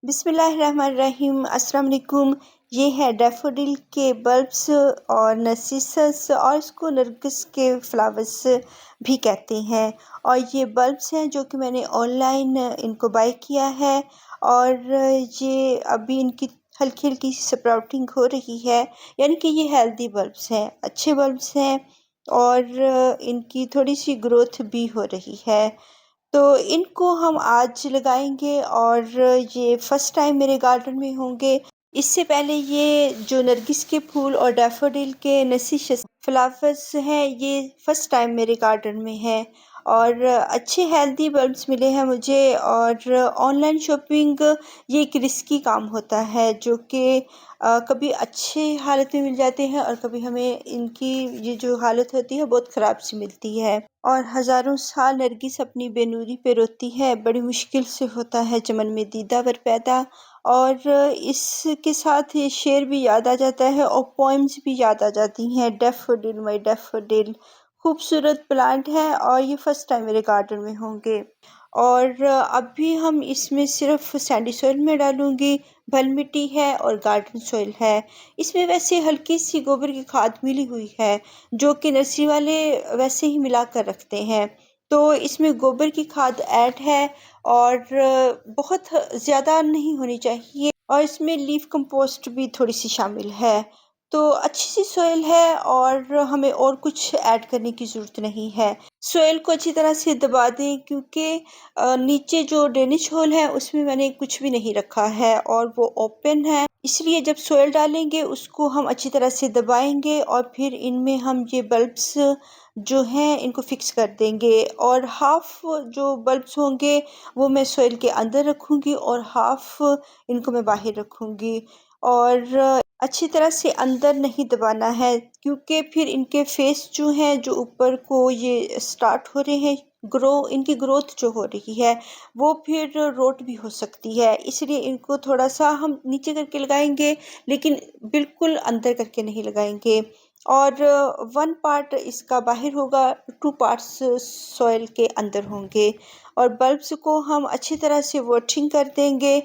बिस्मिल्लाहिर्रहमानिर्रहीम अस्सलाम वालेकुम। ये है डैफोडिल के बल्ब्स और नर्सिसस और इसको नरगिस के फ्लावर्स भी कहते हैं। और ये बल्ब्स हैं जो कि मैंने ऑनलाइन इनको बाय किया है और ये अभी इनकी हल्की हल्की स्प्राउटिंग हो रही है, यानी कि ये हेल्दी बल्ब्स हैं, अच्छे बल्ब्स हैं और इनकी थोड़ी सी ग्रोथ भी हो रही है। तो इनको हम आज लगाएंगे और ये फर्स्ट टाइम मेरे गार्डन में होंगे। इससे पहले ये जो नरगिस के फूल और डैफोडिल के नर्सिसस फ्लावर्स हैं, ये फर्स्ट टाइम मेरे गार्डन में है और अच्छे हेल्दी बल्ब्स मिले हैं मुझे। और ऑनलाइन शॉपिंग ये एक रिस्की काम होता है जो कि कभी अच्छे हालत में मिल जाते हैं और कभी हमें इनकी ये जो हालत होती है बहुत ख़राब सी मिलती है। और हज़ारों साल नरगिस अपनी बेनूरी पे रोती है, बड़ी मुश्किल से होता है चमन में दीदावर पैदा। और इसके साथ ये शेर भी याद आ जाता है और पोइम्स भी याद आ जाती हैं, डैफोडिल माय डैफोडिल। खूबसूरत प्लांट है और ये फर्स्ट टाइम मेरे गार्डन में होंगे। और अभी हम इसमें सिर्फ सैंडी सॉइल में डालूंगी, बल मिट्टी है और गार्डन सॉइल है। इसमें वैसे हल्की सी गोबर की खाद मिली हुई है जो कि नर्सरी वाले वैसे ही मिला कर रखते हैं। तो इसमें गोबर की खाद ऐड है और बहुत ज़्यादा नहीं होनी चाहिए और इसमें लीफ कंपोस्ट भी थोड़ी सी शामिल है। तो अच्छी सी सॉइल है और हमें और कुछ ऐड करने की ज़रूरत नहीं है। सॉइल को अच्छी तरह से दबा दें क्योंकि नीचे जो ड्रेनेज होल है उसमें मैंने कुछ भी नहीं रखा है और वो ओपन है, इसलिए जब सॉइल डालेंगे उसको हम अच्छी तरह से दबाएंगे और फिर इनमें हम ये बल्ब्स जो हैं इनको फिक्स कर देंगे। और हाफ जो बल्ब्स होंगे वो मैं सॉइल के अंदर रखूँगी और हाफ इनको मैं बाहर रखूँगी। और अच्छी तरह से अंदर नहीं दबाना है क्योंकि फिर इनके फेस जो हैं, जो ऊपर को ये स्टार्ट हो रहे हैं इनकी ग्रोथ जो हो रही है वो फिर रोट भी हो सकती है, इसलिए इनको थोड़ा सा हम नीचे करके लगाएंगे लेकिन बिल्कुल अंदर करके नहीं लगाएंगे। और 1 पार्ट इसका बाहर होगा, 2 पार्ट्स सॉइल के अंदर होंगे। और बल्ब्स को हम अच्छी तरह से वाटरिंग कर देंगे।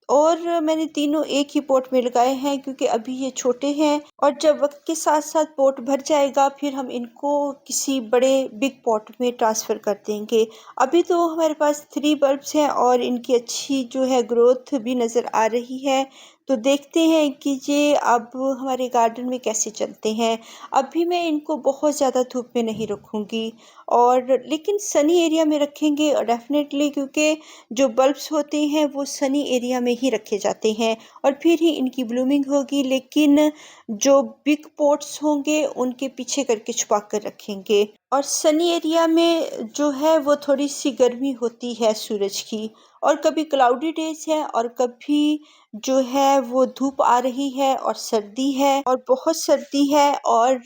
और मैंने तीनों एक ही पॉट में लगाए हैं क्योंकि अभी ये छोटे हैं और जब वक्त के साथ साथ पॉट भर जाएगा फिर हम इनको किसी बड़े बिग पॉट में ट्रांसफ़र कर देंगे। अभी तो हमारे पास 3 बल्ब्स हैं और इनकी अच्छी जो है ग्रोथ भी नज़र आ रही है। तो देखते हैं कि ये अब हमारे गार्डन में कैसे चलते हैं। अभी मैं इनको बहुत ज़्यादा धूप में नहीं रखूँगी और लेकिन सनी एरिया में रखेंगे और डेफिनेटली, क्योंकि जो बल्ब्स होते हैं वो सनी एरिया में ही रखे जाते हैं और फिर ही इनकी ब्लूमिंग होगी। लेकिन जो बिग पॉट्स होंगे उनके पीछे करके छुपा कर रखेंगे। और सनी एरिया में जो है वो थोड़ी सी गर्मी होती है सूरज की, और कभी क्लाउडी डेज है और कभी जो है वो धूप आ रही है और सर्दी है और बहुत सर्दी है। और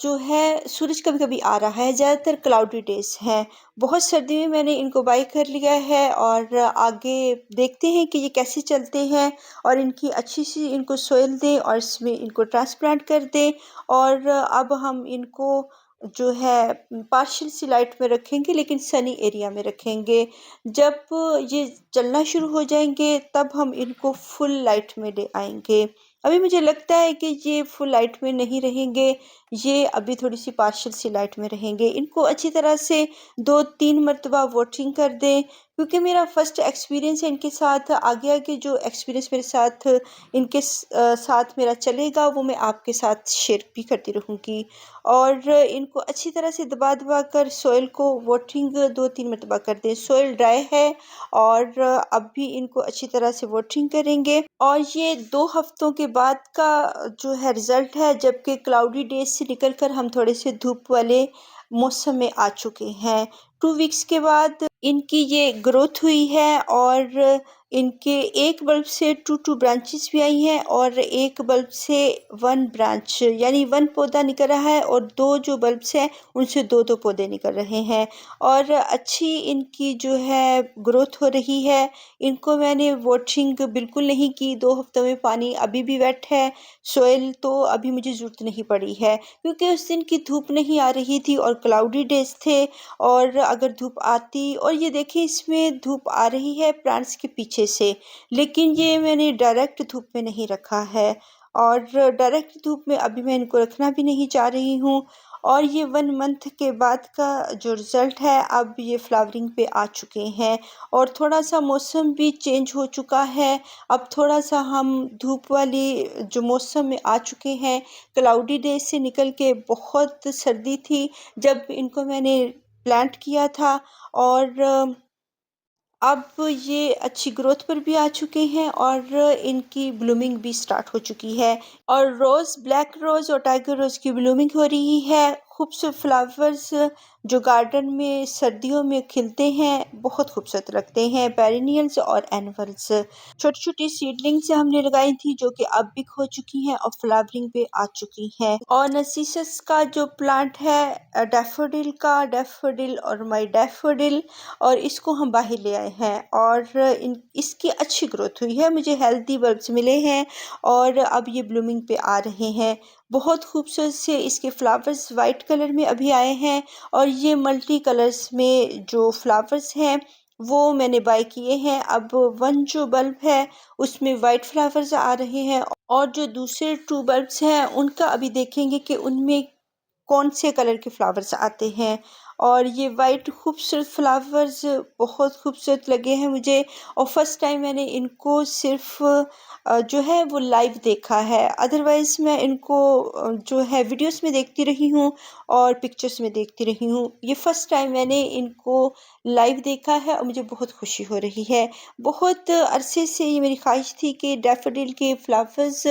जो है सूरज कभी कभी आ रहा है, ज़्यादातर क्लाउडी डेज हैं। बहुत सर्दी में मैंने इनको बाय कर लिया है और आगे देखते हैं कि ये कैसे चलते हैं। और इनकी अच्छी सी इनको सोइल दें और इसमें इनको ट्रांसप्लांट कर दें। और अब हम इनको जो है पार्शियल सी लाइट में रखेंगे लेकिन सनी एरिया में रखेंगे। जब ये चलना शुरू हो जाएंगे तब हम इनको फुल लाइट में ले आएंगे। अभी मुझे लगता है कि ये फुल लाइट में नहीं रहेंगे, ये अभी थोड़ी सी पार्शियल सी लाइट में रहेंगे। इनको अच्छी तरह से 2-3 मरतबा वाटरिंग कर दें क्योंकि मेरा फर्स्ट एक्सपीरियंस है इनके साथ। आगे आगे जो एक्सपीरियंस मेरे साथ इनके साथ मेरा चलेगा वो मैं आपके साथ शेयर भी करती रहूँगी। और इनको अच्छी तरह से दबा दबा कर सॉइल को वाटरिंग 2-3 मरतबा कर दें। सॉइल ड्राई है और अब भी इनको अच्छी तरह से वाटरिंग करेंगे। और ये 2 हफ्तों के बाद का जो है रिज़ल्ट है, जबकि क्लाउडी डेज से निकल कर हम थोड़े से धूप वाले मौसम में आ चुके हैं। 2 वीक्स के बाद इनकी ये ग्रोथ हुई है और इनके एक बल्ब से 2 ब्रांचेस भी आई हैं और एक बल्ब से 1 ब्रांच, यानी 1 पौधा निकल रहा है और 2 जो बल्ब्स हैं उनसे 2-2 पौधे निकल रहे हैं और अच्छी इनकी जो है ग्रोथ हो रही है। इनको मैंने वाटरिंग बिल्कुल नहीं की, 2 हफ्तों में पानी अभी भी वेट है। सॉइल तो अभी मुझे ज़रूरत नहीं पड़ी है क्योंकि उस दिन की धूप नहीं आ रही थी और क्लाउडी डेज थे। और अगर धूप आती, और ये देखिए इसमें धूप आ रही है प्लांट्स के पीछे अच्छे से। लेकिन ये मैंने डायरेक्ट धूप में नहीं रखा है और डायरेक्ट धूप में अभी मैं इनको रखना भी नहीं चाह रही हूँ। और ये 1 मंथ के बाद का जो रिज़ल्ट है, अब ये फ्लावरिंग पे आ चुके हैं और थोड़ा-सा मौसम भी चेंज हो चुका है। अब थोड़ा-सा हम धूप वाली जो मौसम में आ चुके हैं, क्लाउडी डेज़ से निकल के बहुत सर्दी थी जब इनको मैंने प्लांट किया था और अब ये अच्छी ग्रोथ पर भी आ चुके हैं और इनकी ब्लूमिंग भी स्टार्ट हो चुकी है और ब्लैक रोज़ और टाइगर रोज़ की ब्लूमिंग हो रही है। खूबसूरत फ्लावर्स जो गार्डन में सर्दियों में खिलते हैं, बहुत खूबसूरत लगते हैं, पेरिनियल्स और एनुअल्स। छोटी-छोटी सीडलिंग्स हमने लगाई थी जो कि अब बिक हो चुकी हैं और फ्लावरिंग पे आ चुकी हैं। और नार्सिसस का जो प्लांट है डैफोडिल और माय डैफोडिल, और इसको हम बाहर ले आए हैं और इसकी अच्छी ग्रोथ हुई है, मुझे हेल्दी बल्ब्स मिले हैं और अब ये ब्लूमिंग पे आ रहे हैं। बहुत खूबसूरत से इसके फ्लावर्स वाइट कलर में अभी आए हैं और ये मल्टी कलर्स में जो फ्लावर्स हैं वो मैंने बाय किए हैं। अब 1 जो बल्ब है उसमें वाइट फ्लावर्स आ रहे हैं और जो दूसरे 2 बल्ब्स हैं उनका अभी देखेंगे कि उनमें कौन से कलर के फ्लावर्स आते हैं। और ये वाइट खूबसूरत फ्लावर्स बहुत खूबसूरत लगे हैं मुझे और फर्स्ट टाइम मैंने इनको सिर्फ जो है वो लाइव देखा है। अदरवाइज़ मैं इनको जो है वीडियोस में देखती रही हूँ और पिक्चर्स में देखती रही हूँ। ये फर्स्ट टाइम मैंने इनको लाइव देखा है और मुझे बहुत खुशी हो रही है। बहुत अरसे से ये मेरी ख्वाहिश थी कि डैफोडिल के फ्लावर्स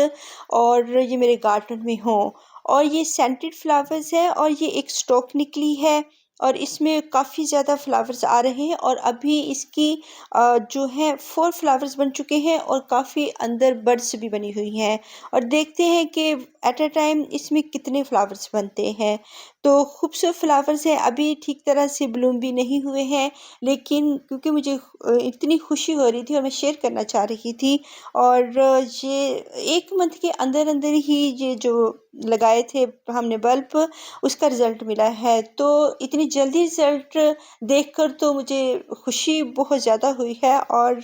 और ये मेरे गार्डन में हों। और ये सेंटेड फ्लावर्स है और ये एक स्टॉक निकली है और इसमें काफ़ी ज़्यादा फ्लावर्स आ रहे हैं और अभी इसकी जो है 4 फ्लावर्स बन चुके हैं और काफ़ी अंदर बड्स भी बनी हुई हैं और देखते हैं कि एट अ टाइम इसमें कितने फ्लावर्स बनते हैं। तो खूबसूरत फ्लावर्स हैं, अभी ठीक तरह से ब्लूम भी नहीं हुए हैं, लेकिन क्योंकि मुझे इतनी खुशी हो रही थी और मैं शेयर करना चाह रही थी और ये 1 मंथ के अंदर-अंदर ही ये जो लगाए थे हमने बल्ब, उसका रिज़ल्ट मिला है। तो इतनी जल्दी रिज़ल्ट देखकर तो मुझे खुशी बहुत ज़्यादा हुई है और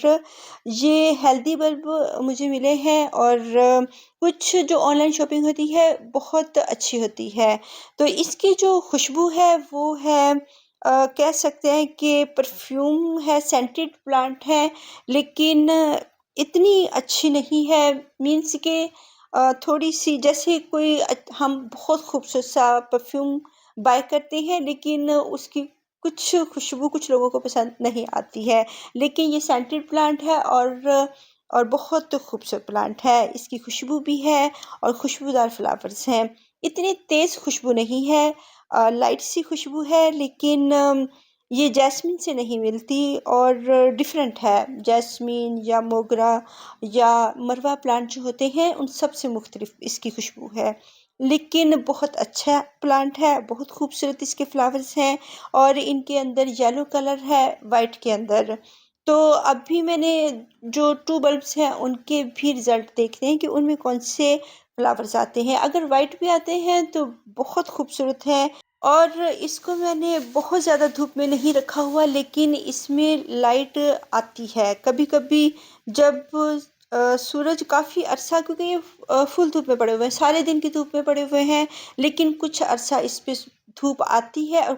ये हेल्दी बल्ब मुझे मिले हैं और कुछ जो ऑनलाइन शॉपिंग होती है बहुत अच्छी होती है। तो इसकी जो खुशबू है वो है कह सकते हैं कि परफ्यूम है, सेंटेड प्लांट है, लेकिन इतनी अच्छी नहीं है, मीन्स कि थोड़ी-सी जैसे कोई हम बहुत खूबसूरत सा परफ्यूम बाय करते हैं लेकिन उसकी कुछ खुशबू कुछ लोगों को पसंद नहीं आती है। लेकिन ये सेंटेड प्लांट है और बहुत खूबसूरत प्लांट है। इसकी खुशबू भी है और खुशबूदार फ्लावर्स हैं। इतनी तेज़ खुशबू नहीं है, लाइट सी खुशबू है, लेकिन ये जैस्मिन से नहीं मिलती और डिफरेंट है। जैस्मिन या मोगरा या मरवा प्लांट जो होते हैं उन सब से मुख्तलिफ इसकी खुशबू है। लेकिन बहुत अच्छा प्लांट है, बहुत खूबसूरत इसके फ्लावर्स हैं और इनके अंदर येलो कलर है वाइट के अंदर। तो अभी मैंने जो 2 बल्ब्स हैं उनके भी रिज़ल्ट देखने हैं कि उनमें कौन से फ्लावर्स आते हैं। अगर वाइट भी आते हैं तो बहुत खूबसूरत है और इसको मैंने बहुत ज़्यादा धूप में नहीं रखा हुआ, लेकिन इसमें लाइट आती है। कभी-कभी जब सूरज काफ़ी अरसा, क्योंकि ये फुल धूप में पड़े हुए हैं, सारे दिन की धूप में पड़े हुए हैं, लेकिन कुछ अरसा इस पे धूप आती है और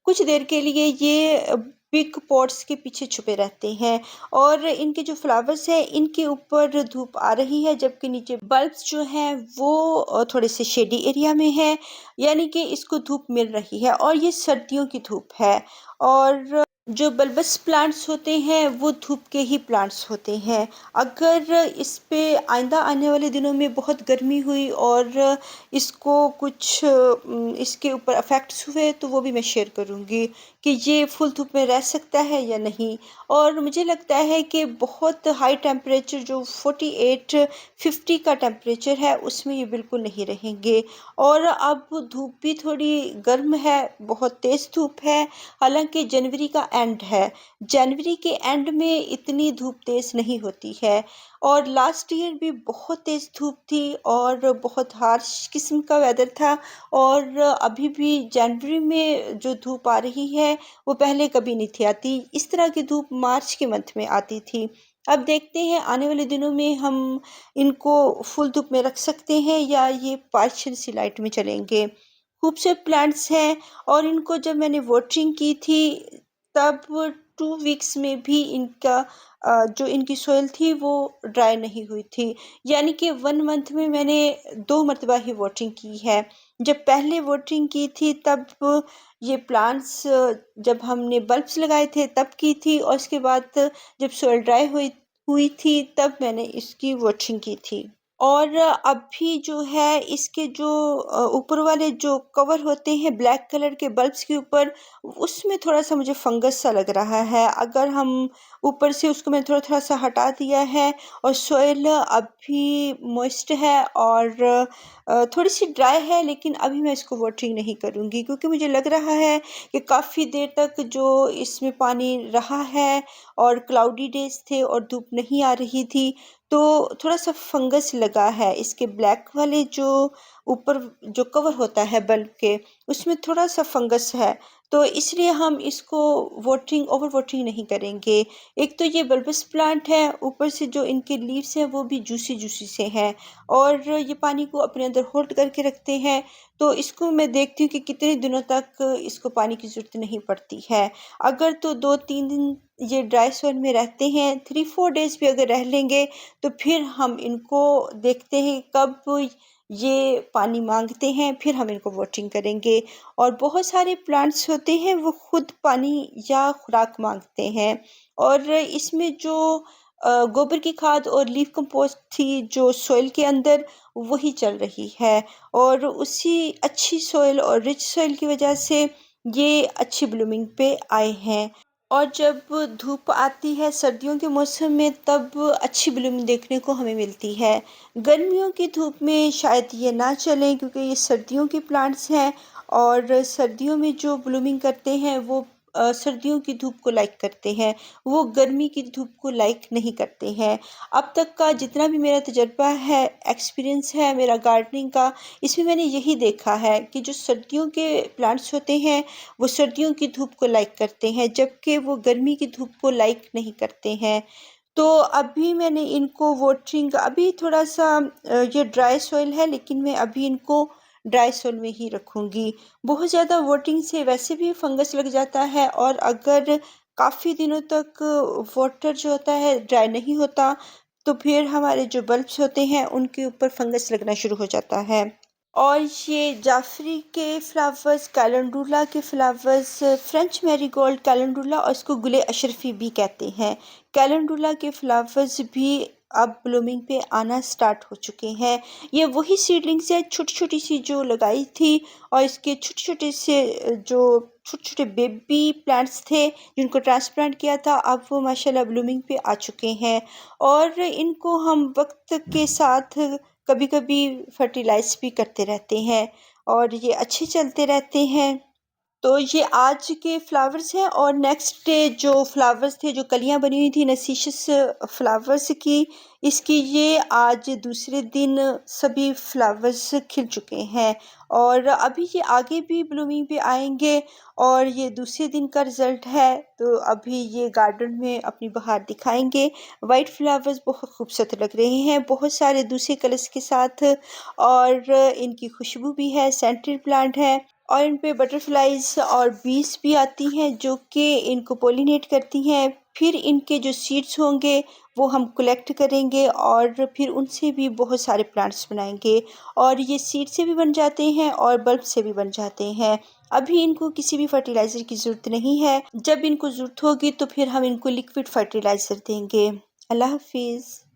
कुछ देर के लिए ये बिग पॉट्स के पीछे छुपे रहते हैं और इनके जो फ्लावर्स हैं इनके ऊपर धूप आ रही है, जबकि नीचे बल्ब्स जो हैं वो थोड़े से शेडी एरिया में हैं, यानी कि इसको धूप मिल रही है और ये सर्दियों की धूप है। और जो बल्बस प्लांट्स होते हैं वो धूप के ही प्लांट्स होते हैं। अगर इस पे आइंदा आने वाले दिनों में बहुत गर्मी हुई और इसको कुछ इसके ऊपर इफ़ेक्ट्स हुए तो वो भी मैं शेयर करूँगी कि ये फुल धूप में रह सकता है या नहीं। और मुझे लगता है कि बहुत हाई टेम्परेचर जो 48-50 का टेम्परेचर है उसमें ये बिल्कुल नहीं रहेंगे। और अब धूप भी थोड़ी गर्म है, बहुत तेज़ धूप है। हालाँकि जनवरी का एंड है। जनवरी के एंड में इतनी धूप तेज़ नहीं होती है और लास्ट ईयर भी बहुत तेज़ धूप थी और बहुत हार्श किस्म का वेदर था। और अभी भी जनवरी में जो धूप आ रही है वो पहले कभी नहीं थी आती। इस तरह की धूप मार्च के मंथ में आती थी। अब देखते हैं आने वाले दिनों में हम इनको फुल धूप में रख सकते हैं या ये पार्शियल सी लाइट में चलेंगे। खूबसूरत प्लांट्स हैं और इनको जब मैंने वाटरिंग की थी तब 2 वीक्स में भी इनका जो इनकी सॉइल थी वो ड्राई नहीं हुई थी। यानी कि 1 मंथ में मैंने 2 मर्तबा ही वाटरिंग की है। जब पहले वाटरिंग की थी तब ये प्लांट्स जब हमने बल्ब्स लगाए थे तब की थी और उसके बाद जब सॉइल ड्राई हुई थी तब मैंने इसकी वाटरिंग की थी। और अभी जो है इसके जो ऊपर वाले जो कवर होते हैं ब्लैक कलर के बल्ब्स के ऊपर, उसमें थोड़ा-सा मुझे फंगस सा लग रहा है। अगर हम ऊपर से उसको मैंने थोड़ा-थोड़ा सा हटा दिया है और सॉइल अभी मॉइस्ट है और थोड़ी-सी ड्राई है, लेकिन अभी मैं इसको वाटरिंग नहीं करूँगी क्योंकि मुझे लग रहा है कि काफ़ी देर तक जो इसमें पानी रहा है और क्लाउडी डेज़ थे और धूप नहीं आ रही थी, तो थोड़ा-सा फंगस लगा है। इसके ब्लैक वाले जो ऊपर जो कवर होता है बल्ब के, उसमें थोड़ा-सा फंगस है, तो इसलिए हम इसको ओवर वाटरिंग नहीं करेंगे। एक तो ये बल्बस प्लांट है, ऊपर से जो इनके लीव्स हैं वो भी जूसी-जूसी से हैं और ये पानी को अपने अंदर होल्ड करके रखते हैं, तो इसको मैं देखती हूँ कि कितने दिनों तक इसको पानी की ज़रूरत नहीं पड़ती है। अगर तो 2-3 दिन ये ड्राई सॉइल में रहते हैं, 3-4 डेज़ भी अगर रह लेंगे तो फिर हम इनको देखते हैं कब ये पानी माँगते हैं, फिर हम इनको वाटरिंग करेंगे। और बहुत सारे प्लांट्स होते हैं वो खुद पानी या खुराक माँगते हैं और इसमें जो गोबर की खाद और लीफ कंपोस्ट थी जो सॉइल के अंदर, वही चल रही है और उसी अच्छी सॉइल और रिच सॉइल की वजह से ये अच्छी ब्लूमिंग पे आए हैं। और जब धूप आती है सर्दियों के मौसम में तब अच्छी ब्लूमिंग देखने को हमें मिलती है। गर्मियों की धूप में शायद ये ना चलें क्योंकि ये सर्दियों के प्लांट्स हैं और सर्दियों में जो ब्लूमिंग करते हैं वो सर्दियों की धूप को लाइक करते हैं, वो गर्मी की धूप को लाइक नहीं करते हैं। अब तक का जितना भी मेरा तजुर्बा है, एक्सपीरियंस है मेरा गार्डनिंग का, इसमें मैंने यही देखा है कि जो सर्दियों के प्लांट्स होते हैं वो सर्दियों की धूप को लाइक करते हैं, जबकि वो गर्मी की धूप को लाइक नहीं करते हैं। तो अभी मैंने इनको वाटरिंग अभी थोड़ा-सा ये ड्राई सॉइल है लेकिन मैं अभी इनको ड्राई सॉइल में ही रखूँगी। बहुत ज़्यादा वाटरिंग से वैसे भी फंगस लग जाता है और अगर काफ़ी दिनों तक वाटर जो होता है ड्राई नहीं होता, तो फिर हमारे जो बल्ब्स होते हैं उनके ऊपर फंगस लगना शुरू हो जाता है। और ये जाफरी के फ्लावर्स, कैलेंडुला के फ्लावर्स, फ्रेंच मैरीगोल्ड कैलेंडुला और इसको गुले अशरफी भी कहते हैं। कैलेंडुला के फ्लावर्स भी अब ब्लूमिंग पे आना स्टार्ट हो चुके हैं। ये वही सीडलिंग्स है छोटी-छोटी सी जो लगाई थी और इसके छोटे-छोटे से जो छोटे-छोटे बेबी प्लांट्स थे जिनको ट्रांसप्लांट किया था, अब वो माशाल्लाह ब्लूमिंग पे आ चुके हैं और इनको हम वक़्त के साथ कभी-कभी फर्टिलाइज़ भी करते रहते हैं और ये अच्छे चलते रहते हैं। तो ये आज के फ्लावर्स हैं और नेक्स्ट डे जो फ्लावर्स थे, जो कलियाँ बनी हुई थी नर्सिसस फ्लावर्स की, इसकी ये आज दूसरे दिन सभी फ्लावर्स खिल चुके हैं और अभी ये आगे भी ब्लूमिंग पे आएँगे और ये दूसरे दिन का रिज़ल्ट है। तो अभी ये गार्डन में अपनी बहार दिखाएँगे। वाइट फ्लावर्स बहुत खूबसूरत लग रहे हैं, बहुत सारे दूसरे कलर्स के साथ और इनकी खुशबू भी है, सेंटेड प्लांट है। और इन पे बटरफ्लाइज़ और बीज़ भी आती हैं जो कि इनको पॉलिनेट करती हैं। फिर इनके जो सीड्स होंगे वो हम कलेक्ट करेंगे और फिर उनसे भी बहुत सारे प्लांट्स बनाएंगे और ये सीड से भी बन जाते हैं और बल्ब से भी बन जाते हैं। अभी इनको किसी भी फर्टिलाइज़र की ज़रूरत नहीं है। जब इनको ज़रूरत होगी तो फिर हम इनको लिक्विड फर्टिलाइज़र देंगे। अल्लाह हाफ़िज़।